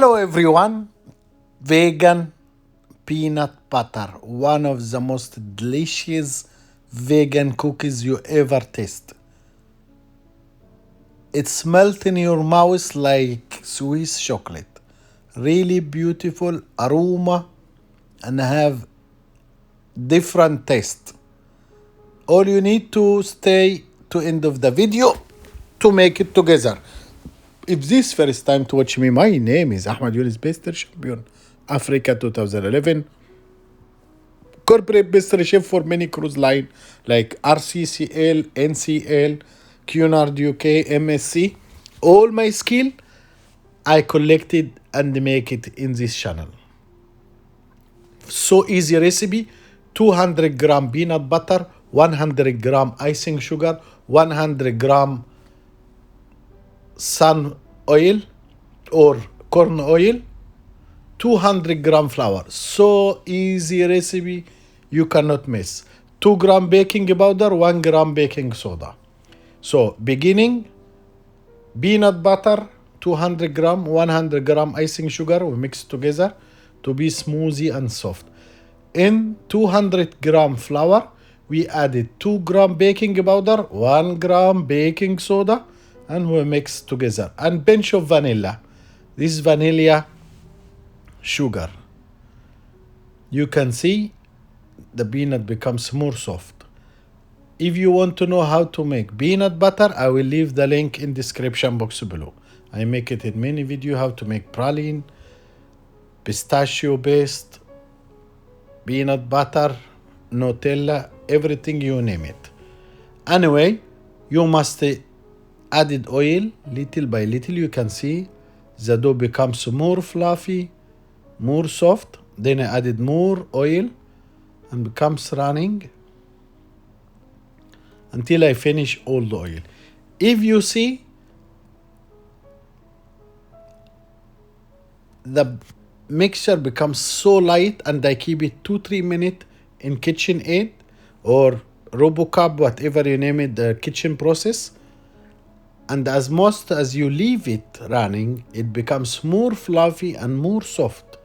Hello everyone. Vegan peanut butter, one of the most delicious vegan cookies you ever taste. It's melt in your mouth like Swiss chocolate. Really beautiful aroma and have different taste. All you need to stay to end of the video to make it together. If this first time to watch me, my name is Ahmed Yunus, Bester Champion, Africa 2011. Corporate pastry chef for many cruise line like RCCL, NCL, Cunard UK, MSC. All my skill I collected and make it in this channel. So easy recipe: 200 gram peanut butter, 100 gram icing sugar, 100 gram sun oil or corn oil, 200 gram flour. So easy recipe, you cannot miss. 2 gram baking powder, 1 gram baking soda. So beginning, peanut butter, 200 gram, 100 gram icing sugar, we mix together to be smoothie and soft. In 200 gram flour, we added 2 gram baking powder, 1 gram baking soda, and we mix together. And pinch of vanilla. This vanilla sugar. You can see the peanut becomes more soft. If you want to know how to make peanut butter, I will leave the link in description box below. I make it in many videos how to make praline, pistachio paste, peanut butter, Nutella, everything you name it. Anyway, you must add oil little by little. You can see the dough becomes more fluffy, more soft. Then I added more oil and becomes running until I finish all the oil. If you see, the mixture becomes so light and I keep it 2-3 minutes in KitchenAid or RoboCup, whatever you name it, the kitchen process. And as most as you leave it running, it becomes more fluffy and more soft.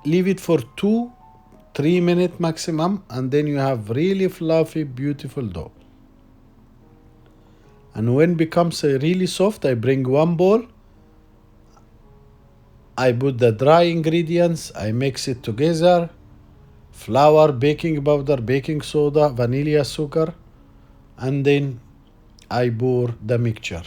Leave it for 2-3 minutes maximum, and then you have really fluffy, beautiful dough. And when it becomes really soft, I bring one bowl. I put the dry ingredients, I mix it together. Flour, baking powder, baking soda, vanilla sugar, and then I pour the mixture.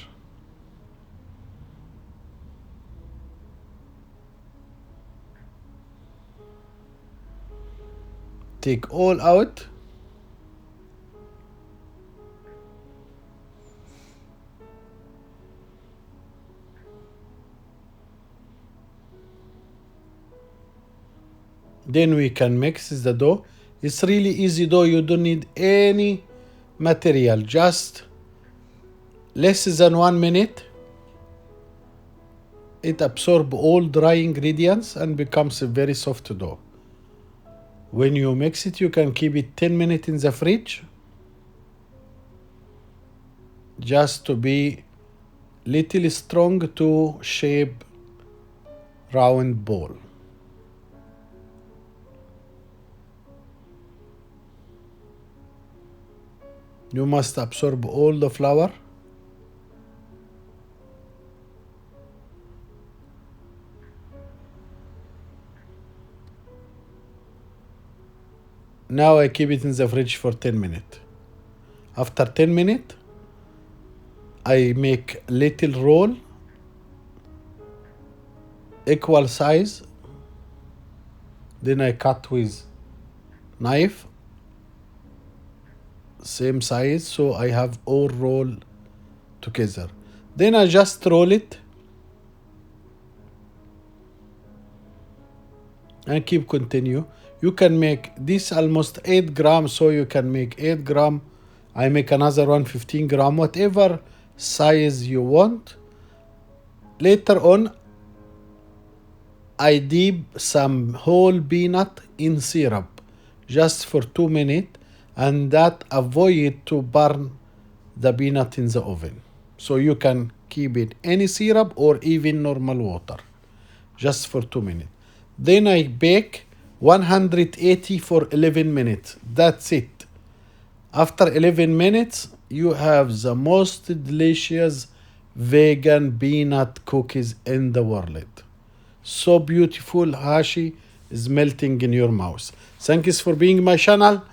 Take all out. Then we can mix the dough. It's really easy dough. You don't need any material. Just less than 1 minute. It absorbs all dry ingredients and becomes a very soft dough. When you mix it, you can keep it 10 minutes in the fridge. Just to be little strong to shape round ball. You must absorb all the flour. Now I keep it in the fridge for 10 minutes. After 10 minutes, I make little roll, equal size. Then I cut with knife, same size, so I have all roll together. Then I just roll it and keep continue. You can make this almost 8 grams, so you can make 8 grams. I make another one 15 grams, whatever size you want. Later on, I dip some whole peanut in syrup just for 2 minutes, and that avoid to burn the peanut in the oven. So you can keep it any syrup or even normal water, just for 2 minutes. Then I bake 180 for 11 minutes. That's it. After 11 minutes, you have the most delicious vegan peanut cookies in the world. So beautiful, Hashi is melting in your mouth. Thanks for being my channel.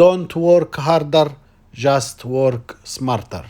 Don't work harder, just work smarter.